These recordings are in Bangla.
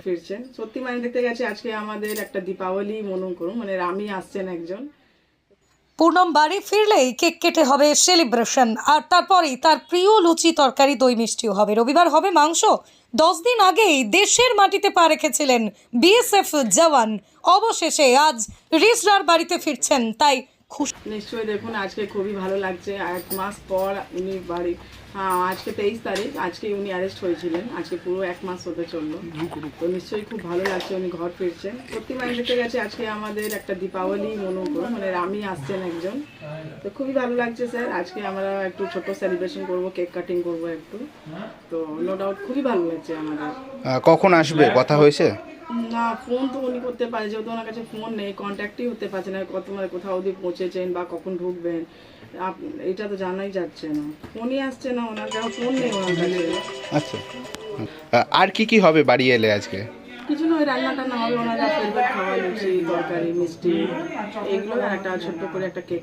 ফিরছেন সত্যি মানে দেখতে গেছে আজকে আমাদের একটা দীপাবলি মনে করুন মানে রামি আসছেন একজন। পূর্ণম বাড়ি ফিরলেই কেক কেটে হবে সেলিব্রেশন, আর তারপরেই তার প্রিয় লুচি তরকারি দই মিষ্টিও হবে। রবিবার হবে মাংস। 10 দিন আগেই দেশের মাটিতে পা রেখেছিলেন বিএসএফ জওয়ান, অবশেষে আজ রিসরার বাড়িতে ফিরছেন, তাই খুশি। নিশ্চয়ই দেখুন আজকে খুবই ভালো লাগছে, 1 মাস পর উনি বাড়ি, হ্যাঁ আজকে 23 তারিখ, আজকে উনি অ্যারেস্ট হয়েছিলেন, আজকে পুরো 1 মাস হতে চললো। তো নিশ্চয়ই খুব ভালো লাগছে উনি ঘর ফিরছেন। সত্যি মানে দেখতে গেছে আজকে আমাদের একটা দীপাবলি মনে করুন মানে রামি আসছেন একজন। তো খুবই ভালো লাগছে স্যার, আজকে আমরা একটু ছোট সেলিব্রেশন করব, কেক কাটিং করব একটু। তো নো ডাউট খুবই ভালো লাগছে আমাদের। কখন আসবে কথা হয়েছে? না ফোন তো উনি করতে পারে, যেহেতু ওনার কাছে ফোন নেই, কন্ট্যাক্টই হতে পারছে না কত মানে কোথাও অবধি পৌঁছেছেন বা কখন ঢুকবেন এটা তো জানাই যাচ্ছে না, ফোনই আসছে না ওনার, কাছে ফোন নেই ওনার কাছে। আচ্ছা, আর কি কি হবে বাড়ি এলে আজকে? কিছু না, ওই রান্নাটা না হবে, ওনার ফেভারিট খাবার লুচি তরকারি মিষ্টি এগুলো, আর একটা ছোট্ট করে একটা কেক।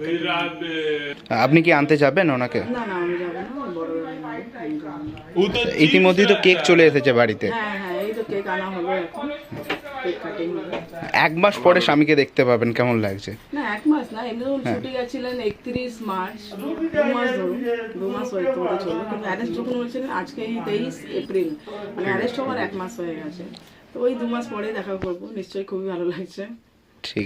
আপনি কি আনতে যাবেন ওনাকে? না না আমি যাবো না, ওই বড় ইতিমধ্যেই তো কেক চলে এসেছে বাড়িতে। হ্যাঁ হ্যাঁ এই তো কেক আনা হলো, এখন কেক কাটিং হবে। 1 মাস পরে স্বামীকে দেখতে পাবেন, কেমন লাগছে? না 1 মাস না, এমনি ধরুন ছুটি গেছিলেন 31 মার্চ, 2 মাস ধরুন, 2 মাস হতে চললো, কিন্তু অ্যারেস্ট যখন হয়েছিলেন আজকে এই 23 এপ্রিল, মানে অ্যারেস্ট হওয়ার 1 মাস হয়ে গেছে। তো ওই 2 মাস পরে দেখা করবো, নিশ্চয়ই খুবই ভালো লাগছে। ঠিক